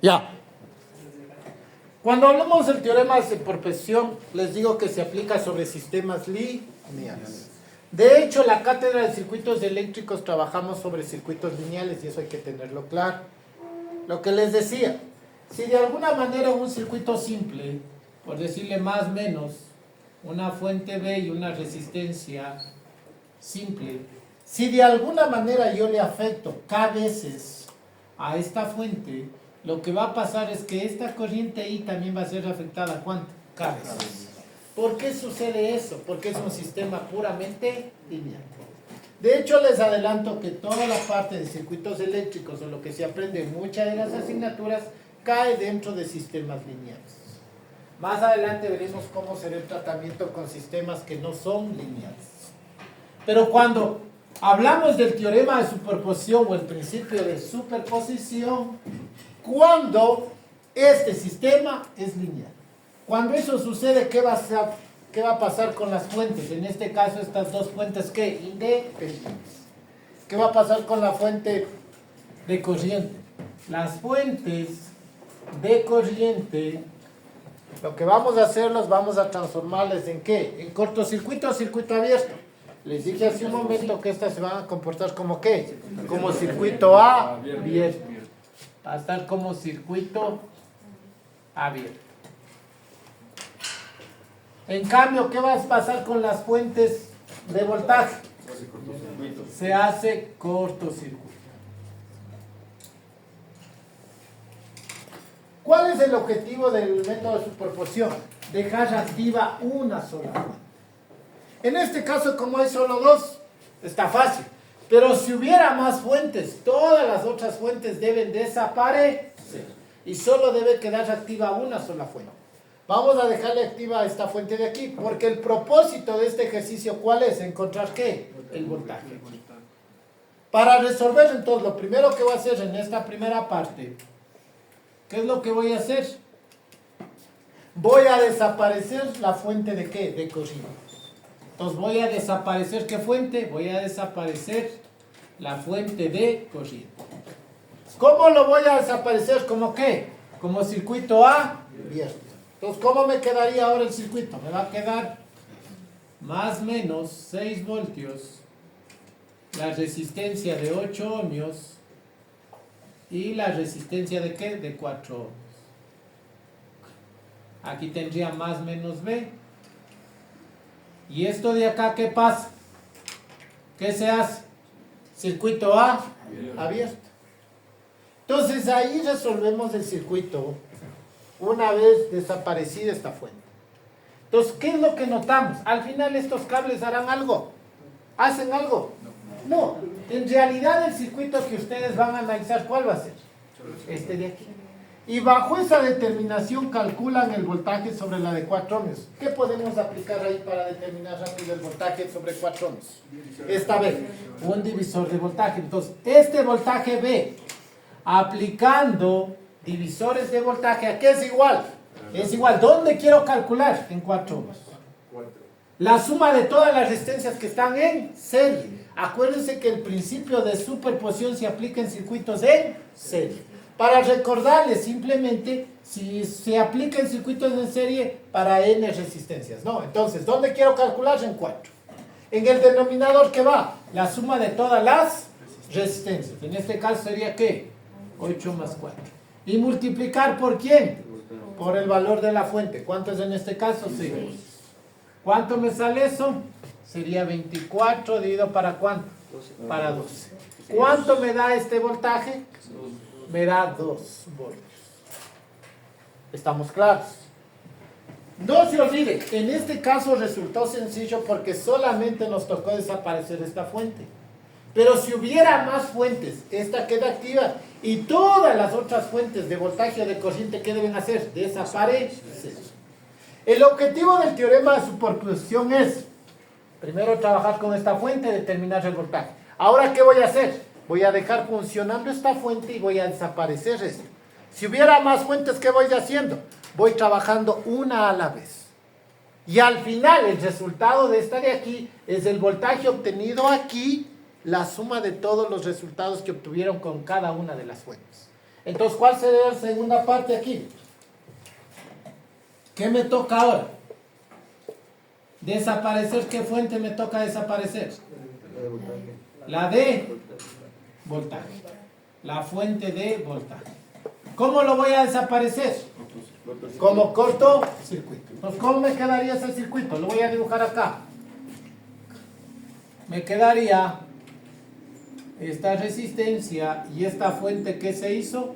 Ya. Cuando hablamos del teorema de superposición, les digo que se aplica sobre sistemas lineales. De hecho, en la cátedra de circuitos eléctricos trabajamos sobre circuitos lineales y eso hay que tenerlo claro. Lo que les decía, si de alguna manera un circuito simple, por decirle más o menos, una fuente B y una resistencia simple, si de alguna manera yo le afecto K veces a esta fuente, lo que va a pasar es que esta corriente I también va a ser afectada, ¿cuánto? K veces. ¿Por qué sucede eso? Porque es un sistema puramente lineal. De hecho, les adelanto que toda la parte de circuitos eléctricos o lo que se aprende en muchas de las asignaturas cae dentro de sistemas lineales. Más adelante veremos cómo será el tratamiento con sistemas que no son lineales. Pero cuando hablamos del teorema de superposición o el principio de superposición, cuando este sistema es lineal. Cuando eso sucede, ¿qué va a pasar con las fuentes? En este caso, estas dos fuentes, ¿qué? Independientes. ¿Qué va a pasar con la fuente de corriente? Las fuentes de corriente, lo que vamos a hacer, los vamos a transformarles ¿en qué? En cortocircuito o circuito abierto. Les dije hace un momento que estas se van a comportar como ¿qué? Como circuito abierto. Va a estar como circuito abierto. En cambio, ¿qué va a pasar con las fuentes de voltaje? Se hace cortocircuito. ¿Cuál es el objetivo del método de superposición? Dejar activa una sola fuente. En este caso, como hay solo dos, está fácil. Pero si hubiera más fuentes, todas las otras fuentes deben desaparecer. Y solo debe quedar activa una sola fuente. Vamos a dejarle activa esta fuente de aquí, porque el propósito de este ejercicio, ¿cuál es? Encontrar ¿qué? El voltaje. Para resolver entonces, lo primero que voy a hacer en esta primera parte, ¿qué es lo que voy a hacer? Voy a desaparecer la fuente de ¿qué? De corriente. Entonces voy a desaparecer ¿qué fuente? Voy a desaparecer la fuente de corriente. ¿Cómo lo voy a desaparecer? ¿Cómo qué? Como circuito abierto. Entonces, ¿cómo me quedaría ahora el circuito? Me va a quedar más o menos 6 voltios, la resistencia de 8 ohmios y la resistencia de ¿qué? De 4 ohmios. Aquí tendría más menos B. ¿Y esto de acá qué pasa? ¿Qué se hace? Circuito abierto. Entonces ahí resolvemos el circuito una vez desaparecida esta fuente. Entonces, ¿qué es lo que notamos? Al final estos cables harán algo. ¿Hacen algo? No. En realidad el circuito que ustedes van a analizar, ¿cuál va a ser? Este de aquí. Y bajo esa determinación calculan el voltaje sobre la de 4 ohmios. ¿Qué podemos aplicar ahí para determinar rápido el voltaje sobre 4 ohmios? Esta vez, un divisor de voltaje. Entonces, este voltaje B, aplicando divisores de voltaje, ¿a qué es igual? Es igual. ¿Dónde quiero calcular? En 4 ohmios. La suma de todas las resistencias que están en serie. Acuérdense que el principio de superposición se aplica en circuitos en serie. Para recordarles simplemente, si se aplica en circuitos en serie para n resistencias. No, entonces, ¿dónde quiero calcular? En 4. En el denominador, ¿qué va? La suma de todas las resistencias. En este caso sería ¿qué? 8 más 4. ¿Y multiplicar por quién? Por el valor de la fuente. ¿Cuánto es en este caso? 6. ¿Cuánto me sale eso? Sería 24 dividido para ¿cuánto? Para 12. ¿Cuánto me da este voltaje? Me da 2 voltios. ¿Estamos claros? No se olvide, en este caso resultó sencillo porque solamente nos tocó desaparecer esta fuente. Pero si hubiera más fuentes, esta queda activa y todas las otras fuentes de voltaje o de corriente, ¿qué deben hacer? Desaparecer. El objetivo del teorema de superposición es, primero trabajar con esta fuente y determinar el voltaje. Ahora, ¿qué voy a hacer? Voy a dejar funcionando esta fuente y voy a desaparecer esto. Si hubiera más fuentes, ¿qué voy haciendo? Voy trabajando una a la vez. Y al final, el resultado de esta de aquí es el voltaje obtenido aquí, la suma de todos los resultados que obtuvieron con cada una de las fuentes. Entonces, ¿cuál sería la segunda parte aquí? ¿Qué me toca ahora? Desaparecer, ¿qué fuente me toca desaparecer? La de voltaje. La fuente de voltaje. ¿Cómo lo voy a desaparecer? Como cortocircuito. Entonces, ¿cómo me quedaría ese circuito? Lo voy a dibujar acá. Me quedaría esta resistencia y esta fuente que se hizo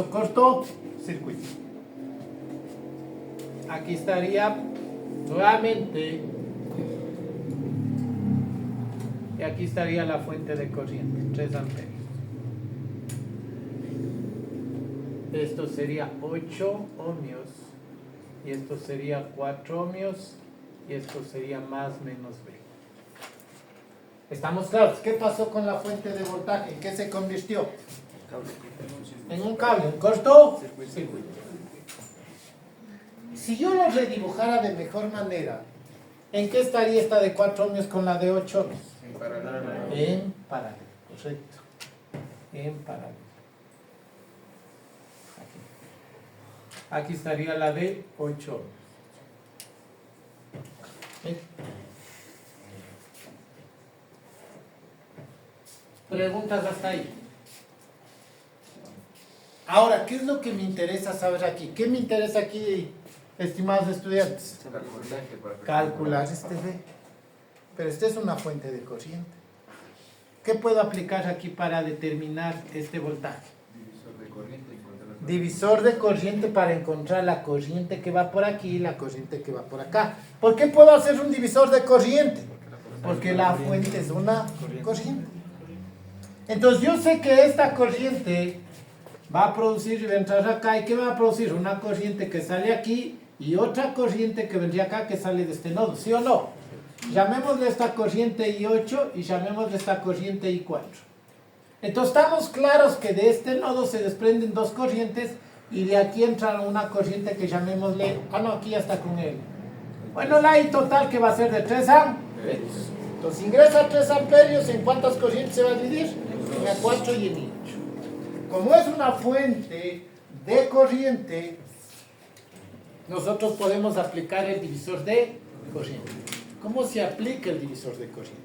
cortocircuito. Aquí estaría nuevamente y aquí estaría la fuente de corriente, 3 amperios. Esto sería 8 ohmios y esto sería 4 ohmios y esto sería más menos B. ¿Estamos claros? ¿Qué pasó con la fuente de voltaje? ¿En qué se convirtió? En un cable, un cortocircuito. Si yo lo redibujara de mejor manera, ¿en qué estaría esta de 4 ohmios con la de 8 ohmios? En paralelo. En paralelo, correcto. En paralelo. Aquí estaría la de 8 ohmios. ¿Sí? Preguntas hasta ahí. Ahora, ¿qué es lo que me interesa saber aquí? ¿Qué me interesa aquí, estimados estudiantes? Calcular este B. Pero esta es una fuente de corriente. ¿Qué puedo aplicar aquí para determinar este voltaje? Divisor de corriente para encontrar la corriente que va por aquí y la corriente que va por acá. ¿Por qué puedo hacer un divisor de corriente? Porque la fuente es una corriente. Entonces yo sé que esta corriente va a producir y va a entrar acá. ¿Y qué va a producir? Una corriente que sale aquí y otra corriente que vendría acá que sale de este nodo, ¿sí o no? Llamémosle esta corriente I8 y llamémosle esta corriente I4. Entonces estamos claros que de este nodo se desprenden dos corrientes y de aquí entra una corriente que llamémosle, aquí ya está con él. Bueno, la I total que va a ser de 3 amperios. Entonces ingresa 3 amperios, ¿en cuántas corrientes se va a dividir? En A4 y en I8. Como es una fuente de corriente, nosotros podemos aplicar el divisor de corriente. ¿Cómo se aplica el divisor de corriente?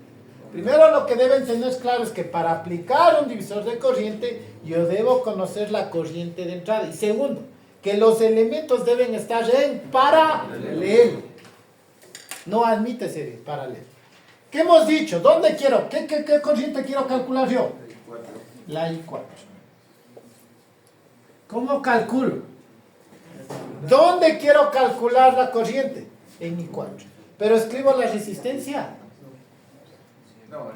Primero, lo que deben tener claro es que para aplicar un divisor de corriente, yo debo conocer la corriente de entrada. Y segundo, que los elementos deben estar en paralelo. No admite ser en paralelo. ¿Qué hemos dicho? ¿Dónde quiero? ¿Qué corriente quiero calcular yo? La I4. ¿Cómo calculo? ¿Dónde quiero calcular la corriente? En I4. ¿Pero escribo la resistencia?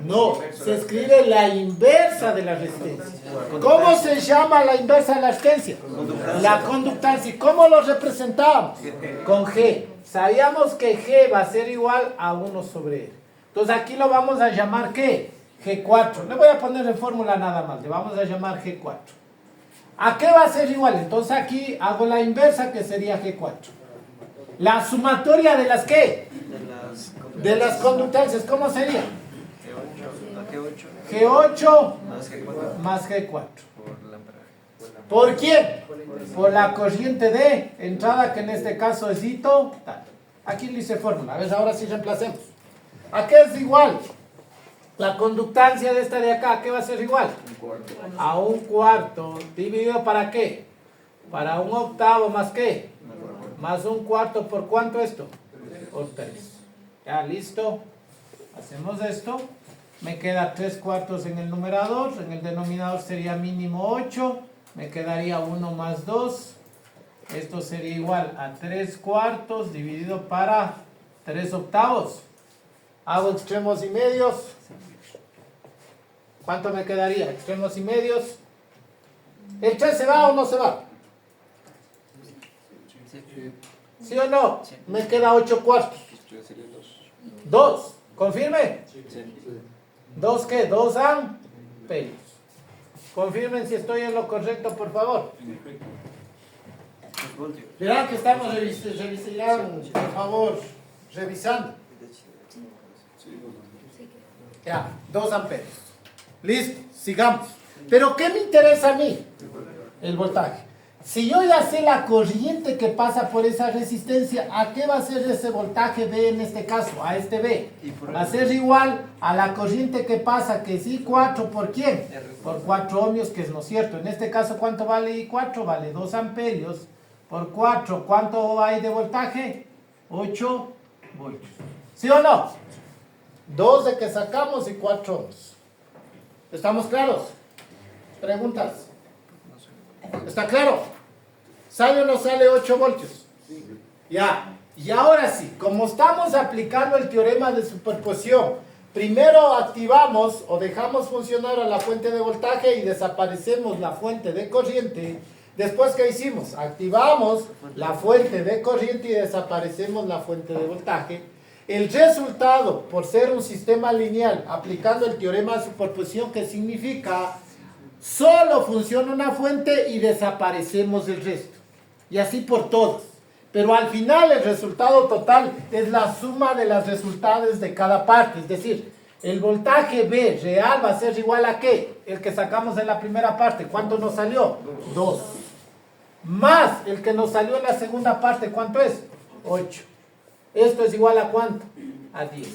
No, se escribe la inversa de la resistencia. ¿Cómo se llama la inversa de la resistencia? La conductancia. ¿Y cómo lo representamos? Con G. Sabíamos que G va a ser igual a 1 sobre L. Entonces aquí lo vamos a llamar ¿qué? G4. Le voy a poner en fórmula nada más. Le vamos a llamar G4. ¿A qué va a ser igual? Entonces aquí hago la inversa que sería G4. La sumatoria de las ¿qué? De las conductancias. ¿Cómo sería? G8 más G4. ¿Por quién? Por la corriente de entrada, que en este caso es I total. Aquí le hice fórmula. A ver, ahora sí reemplacemos. ¿A qué es igual? La conductancia de esta de acá, ¿a qué va a ser igual? A 1/4 dividido ¿para qué? Para 1/8 más ¿qué? Más 1/4, ¿por cuánto esto? Por 3. Ya, listo. Hacemos esto. Me queda 3/4 en el numerador. En el denominador sería mínimo 8. Me quedaría 1 más 2. Esto sería igual a 3/4 dividido para 3/8. Hago extremos y medios. ¿Cuánto me quedaría? Extremos y medios. ¿El 3 se va o no se va? ¿Sí o no? Me queda 8/4. 2. ¿Confirme? ¿2 qué? 2 amperios. Confirmen si estoy en lo correcto, por favor. Verán que estamos revisando, por favor, revisando. Ya, 2 amperios. Listo, sigamos. ¿Pero qué me interesa a mí? el voltaje. Si yo ya sé la corriente que pasa por esa resistencia, ¿a qué va a ser ese voltaje B en este caso? A este B. Va a ser igual a la corriente que pasa, que es I4, ¿por quién? Por 4 ohmios, que es no cierto. En este caso, ¿cuánto vale I4? Vale 2 amperios por 4. ¿Cuánto hay de voltaje? 8 voltios. ¿Sí o no? 2 de que sacamos y 4 ohmios. ¿Estamos claros? ¿Preguntas? ¿Está claro? ¿Sale o no sale 8 voltios? Sí. Ya. Y ahora sí, como estamos aplicando el teorema de superposición, primero activamos o dejamos funcionar a la fuente de voltaje y desaparecemos la fuente de corriente. Después, ¿qué hicimos? Activamos la fuente de corriente y desaparecemos la fuente de voltaje. El resultado, por ser un sistema lineal, aplicando el teorema de superposición, ¿qué significa? Solo funciona una fuente y desaparecemos el resto. Y así por todos. Pero al final el resultado total es la suma de las resultados de cada parte. Es decir, el voltaje B real va a ser igual a ¿qué? El que sacamos en la primera parte. ¿Cuánto nos salió? 2. Más el que nos salió en la segunda parte. ¿Cuánto es? 8. ¿Esto es igual a cuánto? A 10.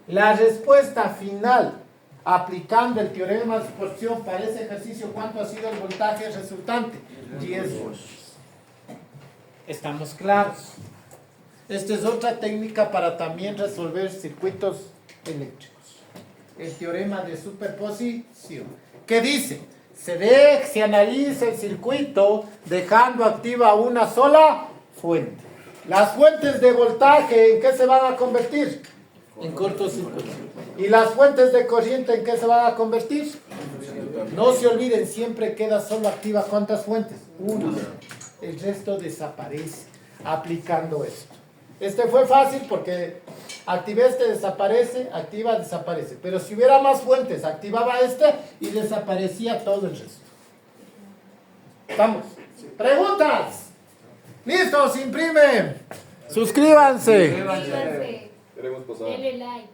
La respuesta final, aplicando el teorema de superposición para ese ejercicio, ¿cuánto ha sido el voltaje resultante? 10 voltios. ¿Estamos claros? Esta es otra técnica para también resolver circuitos eléctricos. El teorema de superposición. ¿Qué dice? Se analiza el circuito dejando activa una sola fuente. Las fuentes de voltaje, ¿en qué se van a convertir? En cortocircuito. ¿Y las fuentes de corriente en qué se van a convertir? No se olviden, siempre queda solo activa. ¿Cuántas fuentes? Una. El resto desaparece aplicando esto. Este fue fácil porque activé este, desaparece, activa, desaparece. Pero si hubiera más fuentes, activaba este y desaparecía todo el resto. ¿Estamos? ¿Preguntas? ¡Listo! ¡Se imprime! ¡Suscríbanse! Queremos pasar. Denle like.